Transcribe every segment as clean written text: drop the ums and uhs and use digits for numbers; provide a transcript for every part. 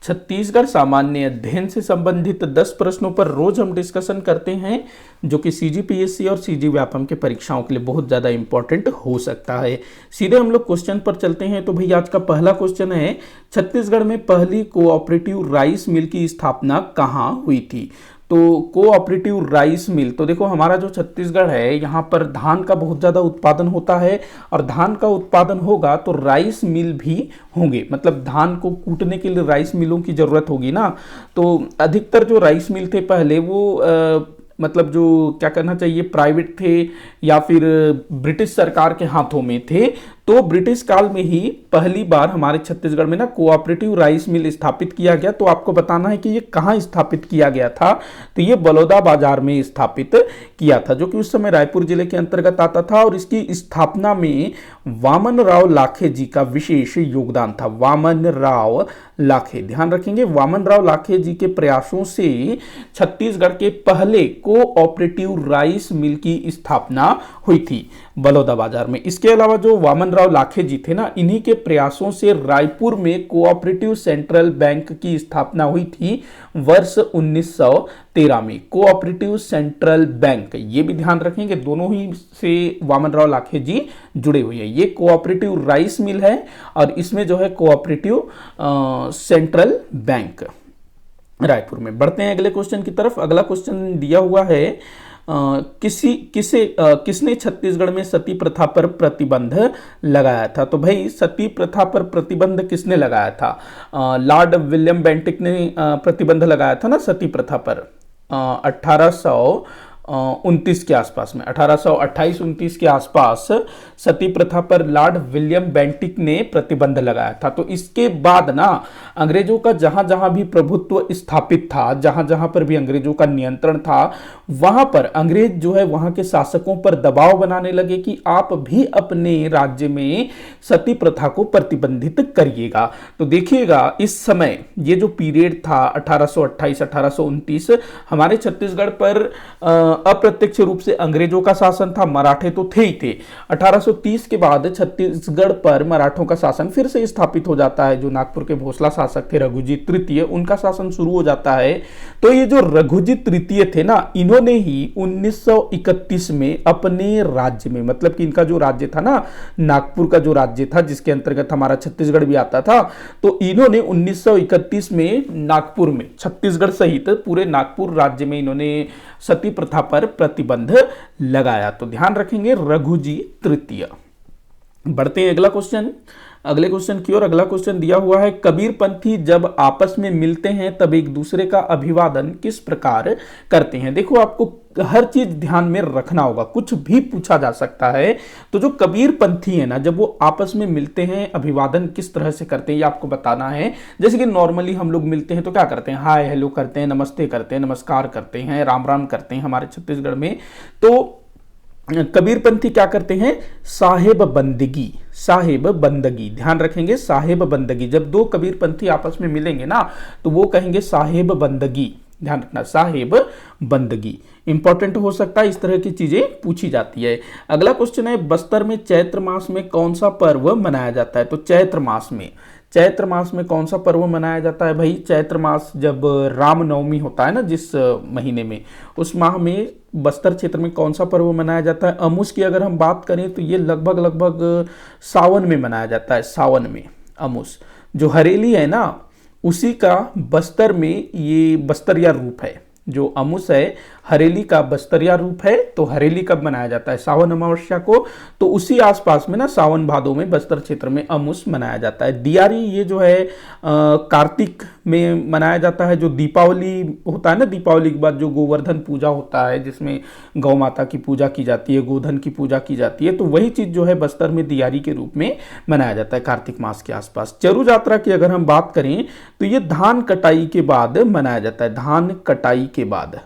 छत्तीसगढ़ सामान्य अध्ययन से संबंधित 10 प्रश्नों पर रोज हम डिस्कशन करते हैं, जो कि सीजीपीएससी और सीजी व्यापम के परीक्षाओं के लिए बहुत ज़्यादा इंपॉर्टेंट हो सकता है। सीधे हम लोग क्वेश्चन पर चलते हैं। तो भाई आज का पहला क्वेश्चन है, छत्तीसगढ़ में पहली कोऑपरेटिव राइस मिल की स्थापना कहाँ हुई थी? तो कोऑपरेटिव राइस मिल, तो देखो हमारा जो छत्तीसगढ़ है यहाँ पर धान का बहुत ज़्यादा उत्पादन होता है, और धान का उत्पादन होगा तो राइस मिल भी होंगे, मतलब धान को कूटने के लिए राइस मिलों की ज़रूरत होगी ना। तो अधिकतर जो राइस मिल थे पहले वो मतलब जो क्या करना चाहिए, प्राइवेट थे या फिर ब्रिटिश सरकार के हाथों में थे। तो ब्रिटिश काल में ही पहली बार हमारे छत्तीसगढ़ में ना कोऑपरेटिव राइस मिल स्थापित किया गया। तो आपको बताना है कि ये कहाँ स्थापित किया गया था। तो ये बलौदा बाजार में स्थापित किया था, जो कि उस समय रायपुर जिले के अंतर्गत आता था। और इसकी स्थापना में वामन राव लाखे जी का विशेष योगदान था। वामन राव लाखे, ध्यान रखेंगे, वामन राव लाखे जी के प्रयासों से छत्तीसगढ़ के पहले कोऑपरेटिव राइस मिल की स्थापना हुई थी बलौदा बाजार में। इसके अलावा जो वामन राव लाखे जी थे ना, इन्हीं के प्रयासों से रायपुर में कोऑपरेटिव सेंट्रल बैंक की स्थापना हुई थी वर्ष 1913 में। कोऑपरेटिव सेंट्रल बैंक, ये भी ध्यान रखेंगे, दोनों ही से वामन राव लाखे जी जुड़े हुए हैं। ये कोऑपरेटिव राइस मिल है और इसमें जो है कोऑपरेटिव सेंट्रल बैंक रायपुर में। बढ़ते हैं अगले क्वेश्चन की तरफ। अगला क्वेश्चन दिया हुआ है, किसने छत्तीसगढ़ में सती प्रथा पर प्रतिबंध लगाया था? तो भाई सती प्रथा पर प्रतिबंध किसने लगाया था? लॉर्ड विलियम बेंटिक ने प्रतिबंध लगाया था ना सती प्रथा पर 1829 के आसपास में, 1828-29 के आसपास सती प्रथा पर लॉर्ड विलियम बेंटिक ने प्रतिबंध लगाया था। तो इसके बाद ना अंग्रेजों का जहां जहां भी प्रभुत्व स्थापित था, जहां जहां पर भी अंग्रेजों का नियंत्रण था, वहां पर अंग्रेज जो है वहां के शासकों पर दबाव बनाने लगे कि आप भी अपने राज्य में सती प्रथा को प्रतिबंधित करिएगा। तो देखिएगा इस समय ये जो पीरियड था 1828-1829, हमारे छत्तीसगढ़ पर अप्रत्यक्ष रूप से अंग्रेजों का शासन था, मराठे तो थे ही थे। 1830 के बाद छत्तीसगढ़ पर मराठों का शासन फिर से स्थापित हो जाता है। जो नागपुर के भोसला शासक थे रघुजी तृतीय, उनका शासन शुरू हो जाता है। तो ये जो रघुजी तृतीय थे ना, इन्होंने ही 1931 में अपने राज्य में, मतलब कि इनका जो राज्य था ना, नागपुर का जो राज्य था जिसके अंतर्गत हमारा छत्तीसगढ़ भी आता था, तो इन्होंने 1931 में नागपुर में, छत्तीसगढ़ सहित पूरे नागपुर राज्य में इन्होंने सती प्रथा पर प्रतिबंध लगाया। तो ध्यान रखेंगे रघुजी तृतीय। बढ़ते हैं अगला क्वेश्चन, अगले क्वेश्चन की ओर। अगला क्वेश्चन दिया हुआ है, कबीरपंथी जब आपस में मिलते हैं तब एक दूसरे का अभिवादन किस प्रकार करते हैं? देखो आपको हर चीज ध्यान में रखना होगा, कुछ भी पूछा जा सकता है। तो जो कबीरपंथी है ना, जब वो आपस में मिलते हैं अभिवादन किस तरह से करते हैं ये आपको बताना है। जैसे कि नॉर्मली हम लोग मिलते हैं तो क्या करते हैं, हाय हेलो करते हैं, नमस्ते करते हैं, नमस्कार करते हैं, राम राम करते हैं हमारे छत्तीसगढ़ में। तो कबीरपंथी क्या करते हैं, साहेब बंदगी, साहेब बंदगी, ध्यान रखेंगे साहेब बंदगी। जब दो कबीरपंथी आपस में मिलेंगे ना तो वो कहेंगे साहेब बंदगी, ध्यान रखना साहेब बंदगी इंपॉर्टेंट हो सकता है, इस तरह की चीजें पूछी जाती है। अगला क्वेश्चन है, बस्तर में चैत्र मास में कौन सा पर्व मनाया जाता है? तो चैत्र मास में कौन सा पर्व मनाया जाता है? भाई चैत्र मास जब रामनवमी होता है ना, जिस महीने में, उस माह में बस्तर क्षेत्र में कौन सा पर्व मनाया जाता है? अमुस की अगर हम बात करें तो ये लगभग सावन में मनाया जाता है। सावन में अमुस, जो हरेली है ना, उसी का बस्तर में ये बस्तरिया रूप है। जो अमुस है हरेली का बस्तरिया रूप है। तो हरेली कब मनाया जाता है? सावन अमावस्या को। तो उसी आसपास में ना सावन भादों में बस्तर क्षेत्र में अमुस मनाया जाता है। दियारी ये जो है कार्तिक में मनाया जाता है। जो दीपावली होता है ना, दीपावली के बाद जो गोवर्धन पूजा होता है जिसमें गौ माता की पूजा की जाती है, गोधन की पूजा की जाती है, तो वही चीज जो है बस्तर में दियारी के रूप में मनाया जाता है कार्तिक मास के आसपास। चरु यात्रा की अगर हम बात करें तो ये धान कटाई के बाद मनाया जाता है। धान कटाई के बाद,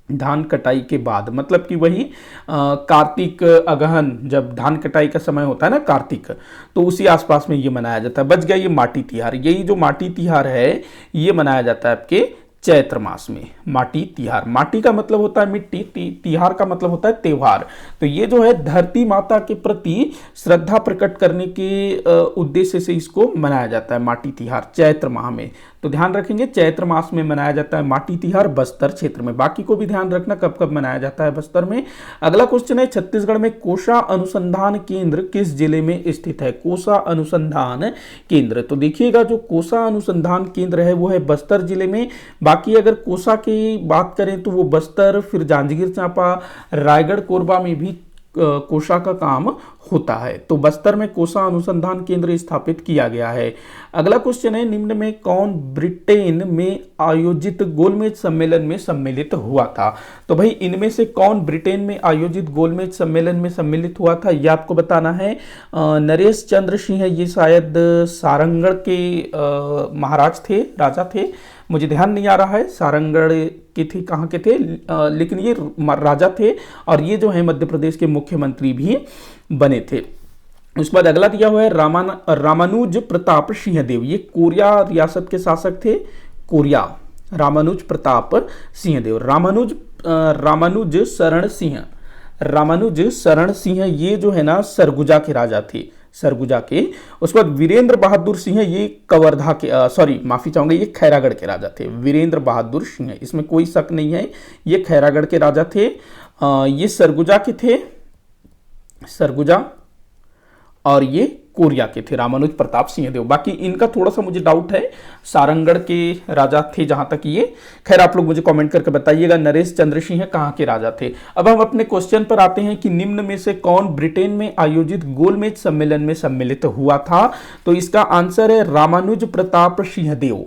धान कटाई के बाद मतलब कि वही कार्तिक अगहन, जब धान कटाई का समय होता है ना कार्तिक, तो उसी आसपास में ये मनाया जाता है। बच गया ये माटी तिहार। यही जो माटी तिहार है ये मनाया जाता है आपके चैत्र मास में। माटी तिहार, माटी का मतलब होता है मिट्टी, तिहार का मतलब होता है त्योहार। तो ये जो है धरती माता के प्रति श्रद्धा प्रकट करने के उद्देश्य से इसको मनाया जाता है माटी तिहार चैत्र माह में। तो ध्यान रखेंगे चैत्र मास में मनाया जाता है माटी तिहार बस्तर क्षेत्र में। बाकी को भी ध्यान रखना कब कब मनाया जाता है बस्तर में। अगला क्वेश्चन है छत्तीसगढ़ में कोसा अनुसंधान केंद्र किस जिले में स्थित है? कोसा अनुसंधान केंद्र, तो देखिएगा जो कोसा अनुसंधान केंद्र है वो है बस्तर जिले में। बाकी अगर कोसा की बात करें तो वो बस्तर, फिर जांजगीर चांपा, रायगढ़, कोरबा में भी कोसा का काम होता है। तो बस्तर में कोसा अनुसंधान केंद्र स्थापित किया गया है। अगला क्वेश्चन है निम्न में कौन ब्रिटेन में आयोजित गोलमेज सम्मेलन में सम्मिलित हुआ था? तो भाई इनमें से कौन ब्रिटेन में आयोजित गोलमेज सम्मेलन में सम्मिलित हुआ था यह आपको बताना है। नरेश चंद्र सिंह, ये शायद सारंगढ़ के महाराज थे, राजा थे, मुझे ध्यान नहीं आ रहा है सारंगढ़ के थे, कहाँ के थे, लेकिन ये राजा थे और ये जो है मध्य प्रदेश के मुख्यमंत्री भी बने थे। उसके बाद अगला दिया हुआ है रामानुज प्रताप सिंहदेव, ये कोरिया रियासत के शासक थे। कोरिया, रामानुज प्रताप सिंहदेव। रामानुज शरण सिंह ये जो है ना सरगुजा के राजा थे, सरगुजा के। उसके बाद वीरेंद्र बहादुर सिंह, ये कवर्धा के माफी चाहूंगा, ये खैरागढ़ के राजा थे। वीरेंद्र बहादुर सिंह, इसमें कोई शक नहीं है, ये खैरागढ़ के राजा थे। ये सरगुजा के थे, सरगुजा, और ये कोरिया के थे रामानुज प्रताप सिंहदेव। बाकी इनका थोड़ा सा मुझे डाउट है, सारंगढ़ के राजा थे जहां तक ये। खैर आप लोग मुझे कमेंट करके बताइएगा नरेश चंद्र सिंह कहां के राजा थे। अब हम अपने क्वेश्चन पर आते हैं कि निम्न में से कौन ब्रिटेन में आयोजित गोलमेज सम्मेलन में सम्मिलित हुआ था? तो इसका आंसर है रामानुज प्रताप सिंहदेव।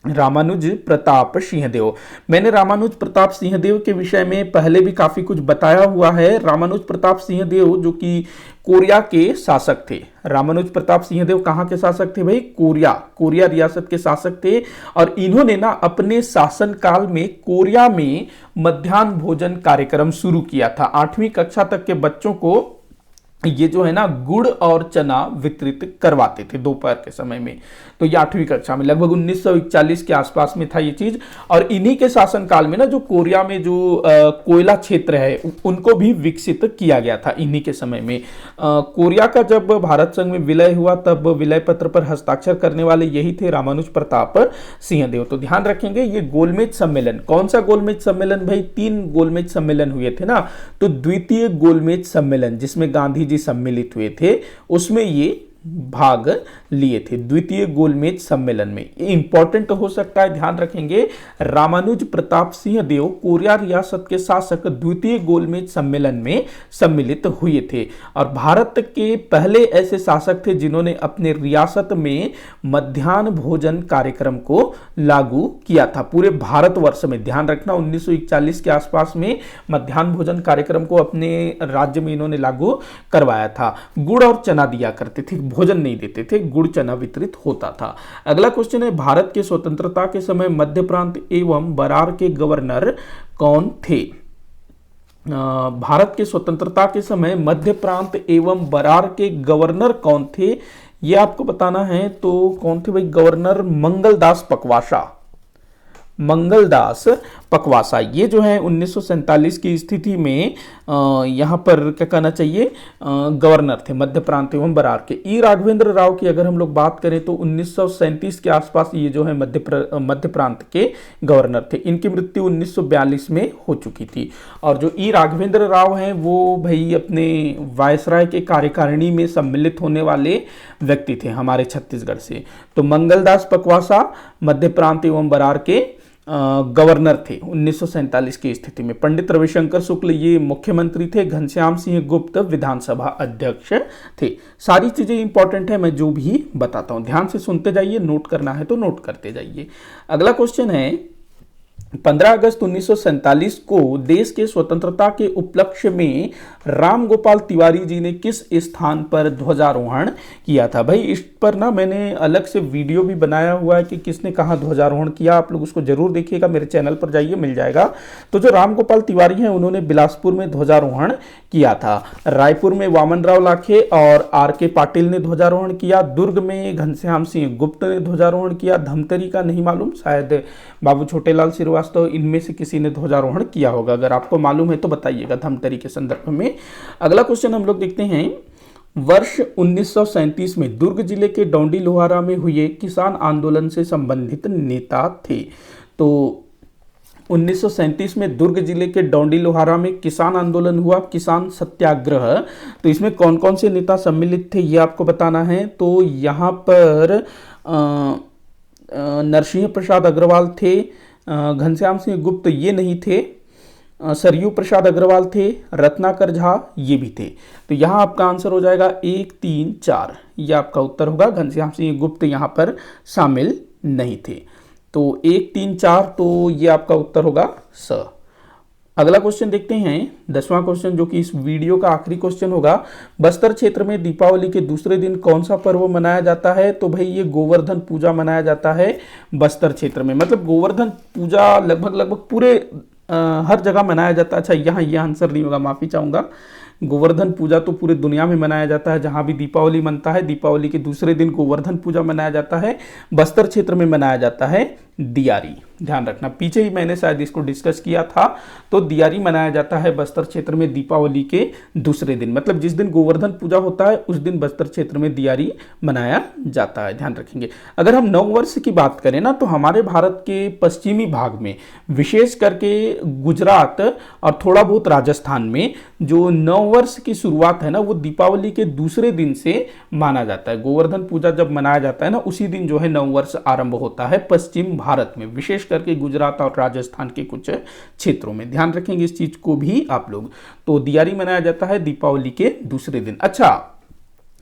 रामानुज प्रताप सिंहदेव। मैंने रामानुज प्रताप सिंहदेव के विषय में पहले भी काफी कुछ बताया हुआ है। रामानुज प्रताप सिंहदेव जो कि कोरिया के शासक थे। रामानुज प्रताप सिंहदेव कहाँ के शासक थे भाई? कोरिया रियासत के शासक थे। और इन्होंने ना अपने शासन काल में कोरिया में मध्याह्न भोजन कार्यक्रम शुरू किया था। 8वीं कक्षा तक के बच्चों को ये जो है ना गुड़ और चना वितरित करवाते थे दोपहर के समय में। तो ये 8वीं कक्षा में लगभग 1941 के आसपास में था ये चीज। और इन्हीं के शासनकाल में ना जो कोरिया में जो कोयला क्षेत्र है उनको भी विकसित किया गया था इन्हीं के समय में। कोरिया का जब भारत संघ में विलय हुआ तब विलय पत्र पर हस्ताक्षर करने वाले यही थे रामानुज प्रताप सिंहदेव। तो ध्यान रखेंगे ये गोलमेज सम्मेलन, कौन सा गोलमेज सम्मेलन भाई? 3 गोलमेज सम्मेलन हुए थे ना। तो द्वितीय गोलमेज सम्मेलन जिसमें गांधी जी सम्मिलित हुए थे उसमें ये भाग लिए थे, द्वितीय गोलमेज सम्मेलन में। ये इंपॉर्टेंट हो सकता है, ध्यान रखेंगे। रामानुज प्रताप सिंहदेव कोरिया रियासत के शासक द्वितीय गोलमेज सम्मेलन में सम्मिलित हुए थे और भारत के पहले ऐसे शासक थे जिन्होंने अपने रियासत में मध्याह्न भोजन कार्यक्रम को लागू किया था पूरे भारतवर्ष में। ध्यान रखना 1941 के आसपास में मध्याह्न भोजन कार्यक्रम को अपने राज्य में इन्होंने लागू करवाया था। गुड़ और चना दिया करते थे, भोजन नहीं देते थे, गुड़ चना वितरित होता था। अगला क्वेश्चन है भारत के स्वतंत्रता के समय मध्य प्रांत एवं बरार के गवर्नर कौन थे? भारत के स्वतंत्रता के समय मध्य प्रांत एवं बरार के गवर्नर कौन थे ये आपको बताना है। तो कौन थे भाई गवर्नर? मंगलदास पकवासा। मंगलदास पकवासा ये जो है 1947 की स्थिति में यहाँ पर क्या कहना चाहिए गवर्नर थे मध्य प्रांत एवं बरार के। ई राघवेंद्र राव की अगर हम लोग बात करें तो 1937 के आसपास ये जो है मध्य प्रांत के गवर्नर थे। इनकी मृत्यु 1942 में हो चुकी थी। और जो ई राघवेंद्र राव हैं वो भाई अपने वायसराय के कार्यकारिणी में सम्मिलित होने वाले व्यक्ति थे हमारे छत्तीसगढ़ से। तो मंगलदास पकवासा मध्य प्रांत एवं बरार के गवर्नर थे 1947 की स्थिति में। पंडित रविशंकर शुक्ल ये मुख्यमंत्री थे। घनश्याम सिंह गुप्त विधानसभा अध्यक्ष थे। सारी चीजें इंपॉर्टेंट है, मैं जो भी बताता हूं ध्यान से सुनते जाइए, नोट करना है तो नोट करते जाइए। अगला क्वेश्चन है 15 अगस्त 1947 को देश के स्वतंत्रता के उपलक्ष्य में राम गोपाल तिवारी जी ने किस स्थान पर ध्वजारोहण किया था? भाई इस पर ना मैंने अलग से वीडियो भी बनाया हुआ है कि किसने कहाँ ध्वजारोहण किया, आप लोग उसको जरूर देखिएगा, मेरे चैनल पर जाइए मिल जाएगा। तो जो राम गोपाल तिवारी हैं उन्होंने बिलासपुर में ध्वजारोहण किया था। रायपुर में वामन राव लाखे और R.K. पाटिल ने ध्वजारोहण किया। दुर्ग में घनश्याम सिंह गुप्त ने ध्वजारोहण किया। धमतरी का नहीं मालूम, शायद बाबू छोटेलाल श्रीवास्तव, इनमें से किसी ने ध्वजारोहण किया होगा। अगर आपको मालूम है तो बताइएगा धमतरी के संदर्भ में। अगला क्वेश्चन हम लोग देखते हैं। वर्ष 1937 में दुर्ग जिले के डौंडी लोहारा में हुए किसान आंदोलन से संबंधित नेता थे। तो 1937 में दुर्ग जिले के डौंडी लोहारा में किसान आंदोलन हुआ, किसान सत्याग्रह। तो इसमें कौन कौन से नेता सम्मिलित थे ये आपको बताना है। तो यहाँ पर नरसिंह प्रसाद अग्रवाल थे, घनश्याम सिंह गुप्त ये नहीं थे, सरयू प्रसाद अग्रवाल थे, रत्नाकर झा ये भी थे। तो यहाँ आपका आंसर हो जाएगा 1, 3, 4, ये आपका उत्तर होगा। घनश्याम सिंह गुप्त यहाँ पर शामिल नहीं थे। तो 1, 3, 4, तो ये आपका उत्तर होगा स। अगला क्वेश्चन देखते हैं, 10वां क्वेश्चन, जो कि इस वीडियो का आखिरी क्वेश्चन होगा। बस्तर क्षेत्र में दीपावली के दूसरे दिन कौन सा पर्व मनाया जाता है? तो भाई ये गोवर्धन पूजा मनाया जाता है बस्तर क्षेत्र में। मतलब गोवर्धन पूजा लगभग पूरे हर जगह मनाया जाता है। अच्छा यहाँ ये आंसर नहीं होगा, माफी चाहूंगा। गोवर्धन पूजा तो पूरे दुनिया में मनाया जाता है, जहां भी दीपावली मनता है दीपावली के दूसरे दिन गोवर्धन पूजा मनाया जाता है। बस्तर क्षेत्र में मनाया जाता है दियारी, ध्यान रखना, पीछे ही मैंने शायद इसको डिस्कस किया था। तो दियारी मनाया जाता है बस्तर क्षेत्र में दीपावली के दूसरे दिन, मतलब जिस दिन गोवर्धन पूजा होता है उस दिन बस्तर क्षेत्र में दियारी मनाया जाता है, ध्यान रखेंगे। अगर हम नववर्ष की बात करें ना, तो हमारे भारत के पश्चिमी भाग में, विशेष करके गुजरात और थोड़ा बहुत राजस्थान में, जो नववर्ष की शुरुआत है ना वो दीपावली के दूसरे दिन से माना जाता है। गोवर्धन पूजा जब मनाया जाता है ना उसी दिन जो है नववर्ष आरंभ होता है पश्चिम भारत में, विशेष करके गुजरात और राजस्थान के कुछ क्षेत्रों में, ध्यान रखेंगे इस चीज को भी आप लोग। तो दिवाली मनाया जाता है दीपावली के दूसरे दिन। अच्छा,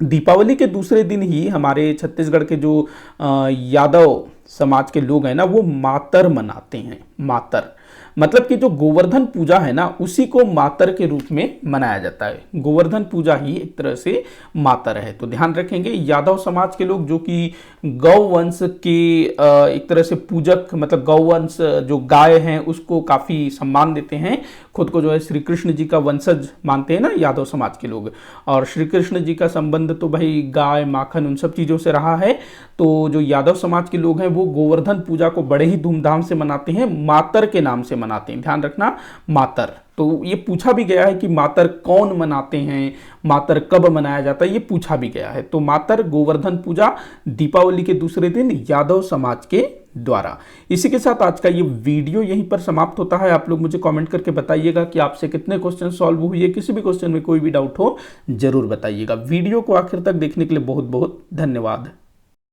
दीपावली के दूसरे दिन ही हमारे छत्तीसगढ़ के जो यादव समाज के लोग हैं ना वो मातर मनाते हैं। मातर मतलब कि जो गोवर्धन पूजा है ना उसी को मातर के रूप में मनाया जाता है। गोवर्धन पूजा ही एक तरह से मातर है। तो ध्यान रखेंगे यादव समाज के लोग जो कि गौ वंश के एक तरह से पूजक, मतलब गौ वंश जो गाय हैं उसको काफी सम्मान देते हैं, खुद को जो है श्री कृष्ण जी का वंशज मानते हैं ना यादव समाज के लोग। और श्री कृष्ण जी का संबंध तो भाई गाय माखन उन सब चीजों से रहा है। तो जो यादव समाज के लोग हैं वो गोवर्धन पूजा को बड़े ही धूमधाम से मनाते हैं, मातर के नाम से मनाते हैं, ध्यान रखना मातर। तो ये पूछा भी गया है कि मातर कौन मनाते हैं, मातर कब मनाया जाता है, ये पूछा भी गया है। तो मातर गोवर्धन पूजा दीपावली के दूसरे दिन यादव समाज के द्वारा। इसी के साथ आज का ये वीडियो यहीं पर समाप्त होता है। आप लोग मुझे कमेंट करके बताइएगा कि आपसे कितने क्वेश्चन सॉल्व हुए, किसी भी क्वेश्चन में कोई भी डाउट हो जरूर बताइएगा। वीडियो को आखिर तक देखने के लिए बहुत बहुत धन्यवाद।